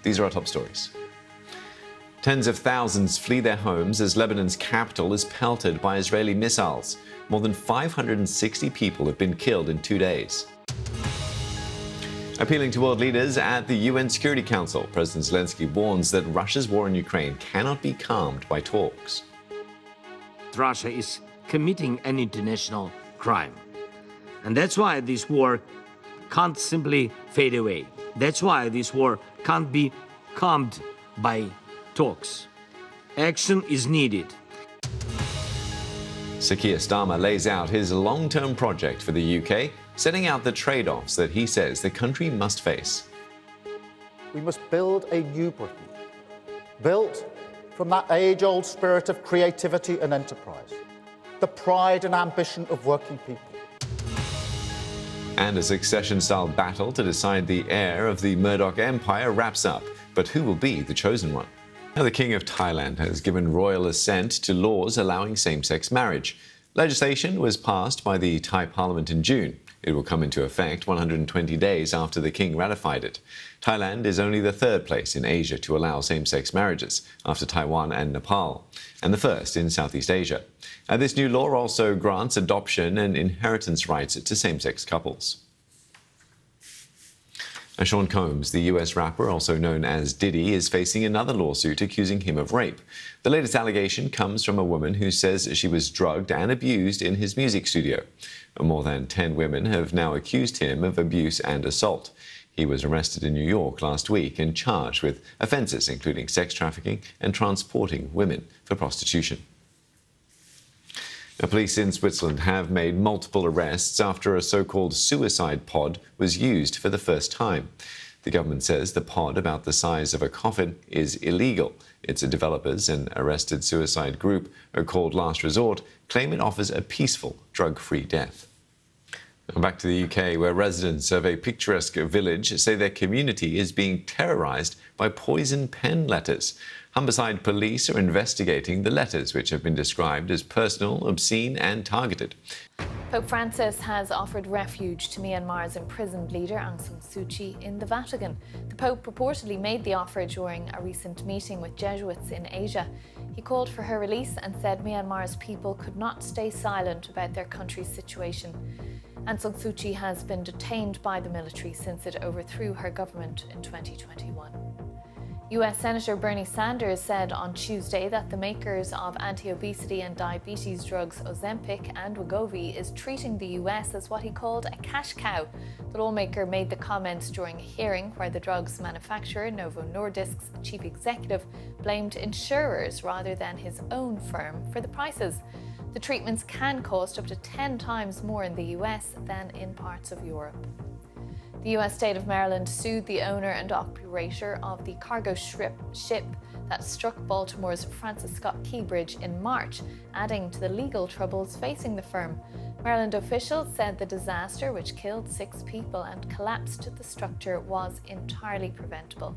These are our top stories. Tens of thousands flee their homes as Lebanon's capital is pelted by Israeli missiles. More than 560 people have been killed in 2 days. Appealing to world leaders at the UN Security Council, President Zelensky warns that Russia's war in Ukraine cannot be calmed by talks. Russia is committing an international crime. And that's why this war can't simply fade away. That's why this war can't be calmed by talks. Action is needed. Sir Keir Starmer lays out his long-term project for the UK, setting out the trade-offs that he says the country must face. We must build a new Britain, built from that age-old spirit of creativity and enterprise, the pride and ambition of working people. And a succession-style battle to decide the heir of the Murdoch empire wraps up. But who will be the chosen one? Now, the King of Thailand has given royal assent to laws allowing same-sex marriage. Legislation was passed by the Thai parliament in June. It will come into effect 120 days after the king ratified it. Thailand is only the third place in Asia to allow same-sex marriages, after Taiwan and Nepal, and the first in Southeast Asia. This new law also grants adoption and inheritance rights to same-sex couples. Sean Combs, the US rapper, also known as Diddy, is facing another lawsuit accusing him of rape. The latest allegation comes from a woman who says she was drugged and abused in his music studio. More than 10 women have now accused him of abuse and assault. He was arrested in New York last week and charged with offences including sex trafficking and transporting women for prostitution. Police in Switzerland have made multiple arrests after a so-called suicide pod was used for the first time. The government says the pod, about the size of a coffin, is illegal. Its developers, an arrested suicide group called Last Resort, claim it offers a peaceful, drug-free death. Now back to the UK, where residents of a picturesque village say their community is being terrorised by poison pen letters. Humberside police are investigating the letters, which have been described as personal, obscene and targeted. Pope Francis has offered refuge to Myanmar's imprisoned leader Aung San Suu Kyi in the Vatican. The Pope reportedly made the offer during a recent meeting with Jesuits in Asia. He called for her release and said Myanmar's people could not stay silent about their country's situation. Aung San Suu Kyi has been detained by the military since it overthrew her government in 2021. US Senator Bernie Sanders said on Tuesday that the makers of anti-obesity and diabetes drugs Ozempic and Wegovy is treating the US as what he called a cash cow. The lawmaker made the comments during a hearing where the drug's manufacturer, Novo Nordisk's chief executive, blamed insurers rather than his own firm for the prices. The treatments can cost up to 10 times more in the US than in parts of Europe. The US state of Maryland sued the owner and operator of the cargo ship that struck Baltimore's Francis Scott Key Bridge in March, adding to the legal troubles facing the firm. Maryland officials said the disaster, which killed 6 people and collapsed the structure, was entirely preventable.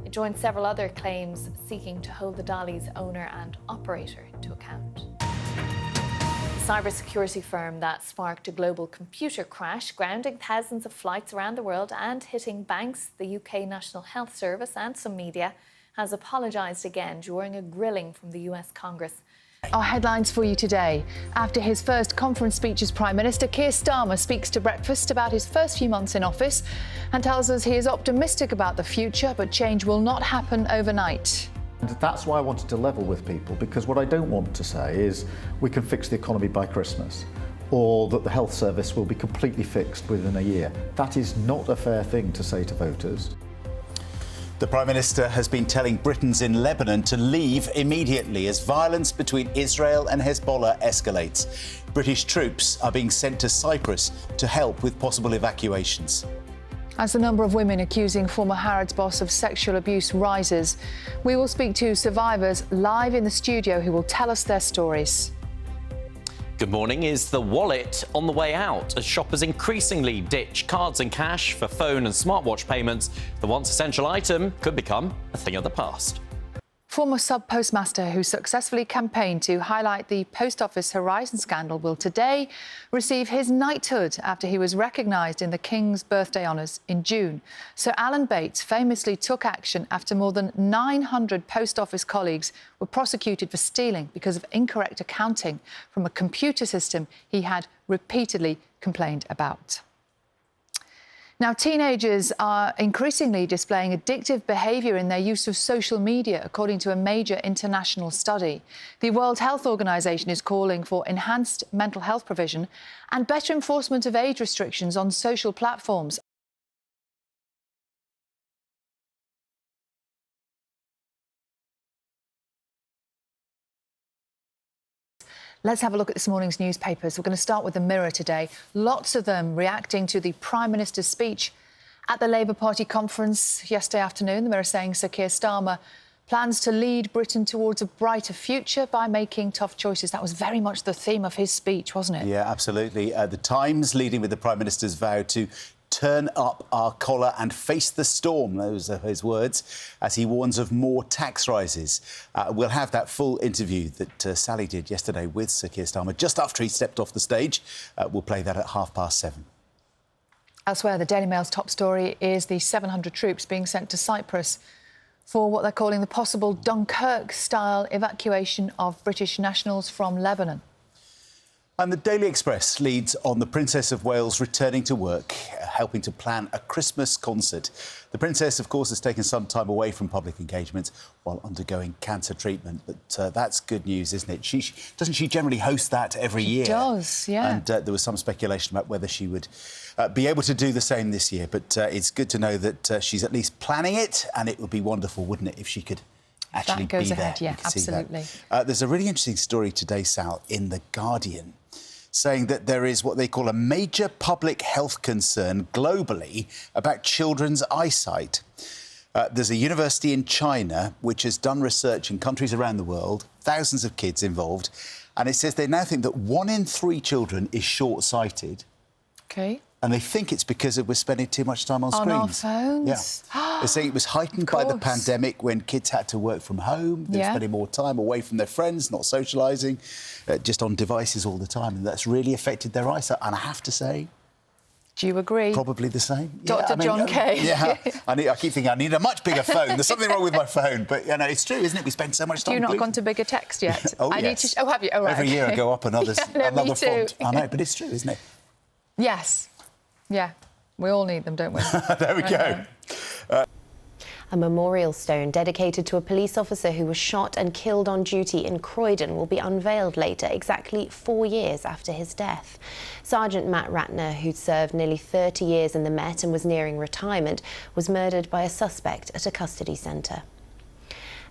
It joined several other claims seeking to hold the dolly's owner and operator to account. Cybersecurity firm that sparked a global computer crash, grounding thousands of flights around the world and hitting banks, the UK National Health Service and some media, has apologised again during a grilling from the US Congress. Our headlines for you today. After his first conference speech as Prime Minister, Keir Starmer speaks to Breakfast about his first few months in office and tells us he is optimistic about the future, but change will not happen overnight. And that's why I wanted to level with people, because what I don't want to say is we can fix the economy by Christmas, or that the health service will be completely fixed within a year. That is not a fair thing to say to voters. The Prime Minister has been telling Britons in Lebanon to leave immediately as violence between Israel and Hezbollah escalates. British troops are being sent to Cyprus to help with possible evacuations. As the number of women accusing former Harrods boss of sexual abuse rises, we will speak to survivors live in the studio who will tell us their stories. Good morning. Is the wallet on the way out as shoppers increasingly ditch cards and cash for phone and smartwatch payments? The once essential item could become a thing of the past. Former sub-postmaster who successfully campaigned to highlight the Post Office Horizon scandal will today receive his knighthood after he was recognised in the King's birthday honours in June. Sir Alan Bates famously took action after more than 900 Post Office colleagues were prosecuted for stealing because of incorrect accounting from a computer system he had repeatedly complained about. Now, teenagers are increasingly displaying addictive behaviour in their use of social media, according to a major international study. The World Health Organization is calling for enhanced mental health provision and better enforcement of age restrictions on social platforms. Let's have a look at this morning's newspapers. We're going to start with the Mirror today. Lots of them reacting to the Prime Minister's speech at the Labour Party conference yesterday afternoon. The Mirror saying Sir Keir Starmer plans to lead Britain towards a brighter future by making tough choices. That was very much the theme of his speech, wasn't it? Yeah, absolutely. The Times leading with the Prime Minister's vow to turn up our collar and face the storm, those are his words, as he warns of more tax rises. We'll have that full interview that Sally did yesterday with Sir Keir Starmer just after he stepped off the stage. We'll play that at 7:30. Elsewhere, the Daily Mail's top story is the 700 troops being sent to Cyprus for what they're calling the possible Dunkirk-style evacuation of British nationals from Lebanon. And the Daily Express leads on the Princess of Wales returning to work, helping to plan a Christmas concert. The Princess, of course, has taken some time away from public engagement while undergoing cancer treatment. But that's good news, isn't it? Doesn't she generally host that every year? She does, yeah. And there was some speculation about whether she would be able to do the same this year. But it's good to know that she's at least planning it, and it would be wonderful, wouldn't it, if she could actually be there. That goes ahead, yeah, absolutely. There's a really interesting story today, Sal, in The Guardian, saying that there is what they call a major public health concern globally about children's eyesight. There's a university in China which has done research in countries around the world, thousands of kids involved, and it says they now think that 1 in 3 children is short-sighted. OK. And they think it's because we're spending too much time on screens. On our phones? Yeah. They say it was heightened by the pandemic when kids had to work from home. They were spending more time away from their friends, not socialising, just on devices all the time. And that's really affected their eyesight. And I have to say... Do you agree? Probably the same. Dr. John Kay. Yeah. I keep thinking I need a much bigger phone. There's something wrong with my phone. But, you know, it's true, isn't it? We spend so much time... You've not gone to bigger text yet? Oh, yes. Oh, have you? Oh, right. Every year I go up another font. I know, but it's true, isn't it? Yes. Yeah, we all need them, don't we? There we go. A memorial stone dedicated to a police officer who was shot and killed on duty in Croydon will be unveiled later, exactly 4 years after his death. Sergeant Matt Ratner, who'd served nearly 30 years in the Met and was nearing retirement, was murdered by a suspect at a custody centre.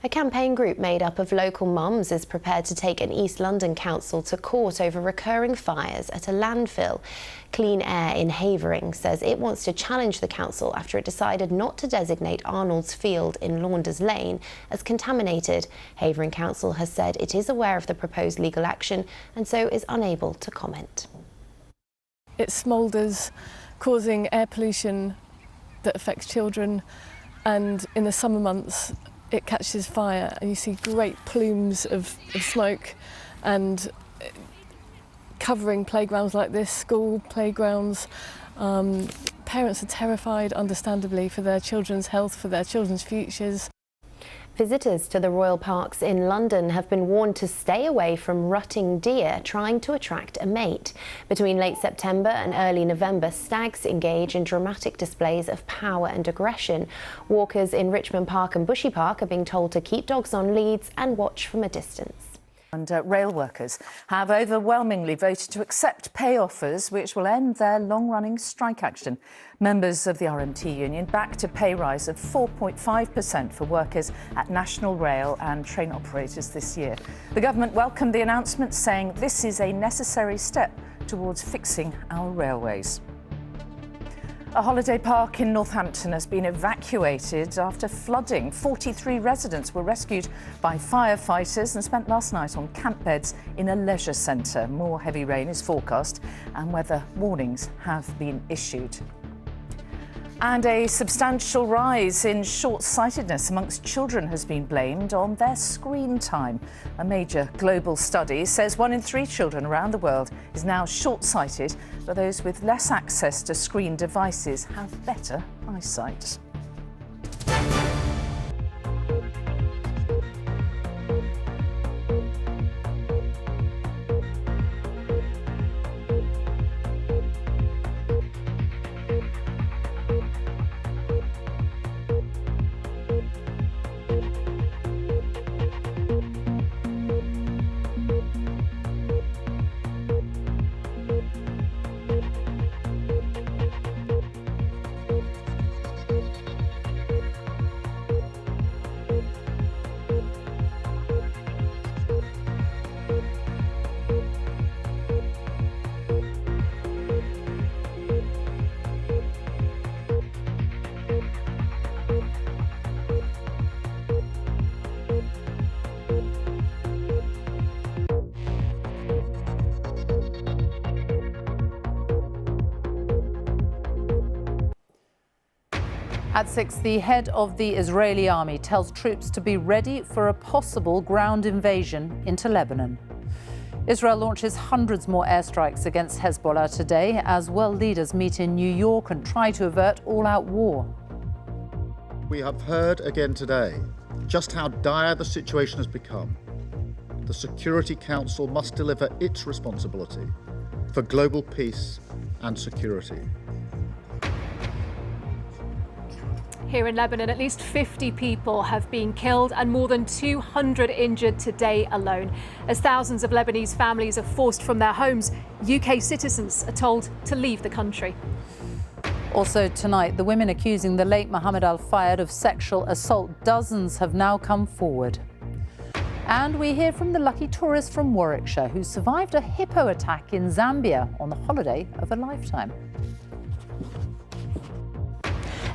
A campaign group made up of local mums is prepared to take an East London council to court over recurring fires at a landfill. Clean Air in Havering says it wants to challenge the council after it decided not to designate Arnold's Field in Launders Lane as contaminated. Havering Council has said it is aware of the proposed legal action and so is unable to comment. It smoulders, causing air pollution that affects children, and in the summer months it catches fire and you see great plumes of smoke, and covering playgrounds like this, school playgrounds. Parents are terrified, understandably, for their children's health, for their children's futures. Visitors to the royal parks in London have been warned to stay away from rutting deer trying to attract a mate. Between late September and early November, stags engage in dramatic displays of power and aggression. Walkers in Richmond Park and Bushy Park are being told to keep dogs on leads and watch from a distance. And rail workers have overwhelmingly voted to accept pay offers which will end their long-running strike action. Members of the RMT union backed a pay rise of 4.5% for workers at National Rail and train operators this year. The government welcomed the announcement, saying this is a necessary step towards fixing our railways. A holiday park in Northampton has been evacuated after flooding. 43 residents were rescued by firefighters and spent last night on camp beds in a leisure centre. More heavy rain is forecast and weather warnings have been issued. And a substantial rise in short-sightedness amongst children has been blamed on their screen time. A major global study says 1 in 3 children around the world is now short-sighted, but those with less access to screen devices have better eyesight. At 6, the head of the Israeli army tells troops to be ready for a possible ground invasion into Lebanon. Israel launches hundreds more airstrikes against Hezbollah today as world leaders meet in New York and try to avert all-out war. We have heard again today just how dire the situation has become. The Security Council must deliver its responsibility for global peace and security. Here in Lebanon, at least 50 people have been killed and more than 200 injured today alone. As thousands of Lebanese families are forced from their homes, UK citizens are told to leave the country. Also tonight, the women accusing the late Mohammed al-Fayed of sexual assault, dozens have now come forward. And we hear from the lucky tourist from Warwickshire who survived a hippo attack in Zambia on the holiday of a lifetime.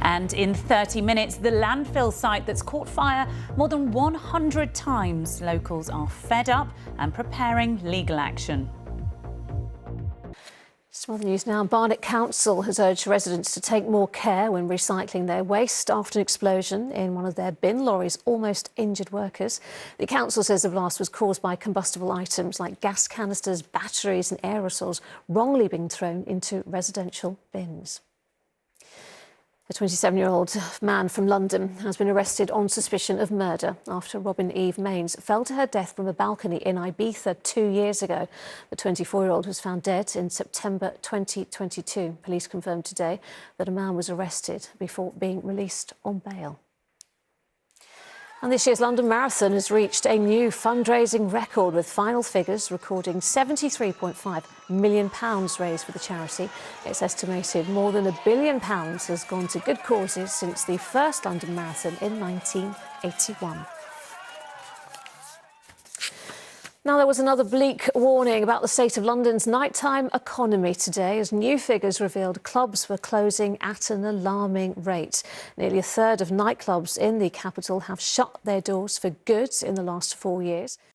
And in 30 minutes, the landfill site that's caught fire more than 100 times. Locals are fed up and preparing legal action. Some other news now. Barnet Council has urged residents to take more care when recycling their waste after an explosion in one of their bin lorries almost injured workers. The council says the blast was caused by combustible items like gas canisters, batteries and aerosols wrongly being thrown into residential bins. A 27-year-old man from London has been arrested on suspicion of murder after Robin Eve Mains fell to her death from a balcony in Ibiza 2 years ago. The 24-year-old was found dead in September 2022. Police confirmed today that a man was arrested before being released on bail. And this year's London Marathon has reached a new fundraising record, with final figures recording £73.5 million raised for the charity. It's estimated more than £1 billion has gone to good causes since the first London Marathon in 1981. Now, there was another bleak warning about the state of London's nighttime economy today, as new figures revealed clubs were closing at an alarming rate. Nearly a third of nightclubs in the capital have shut their doors for good in the last 4 years.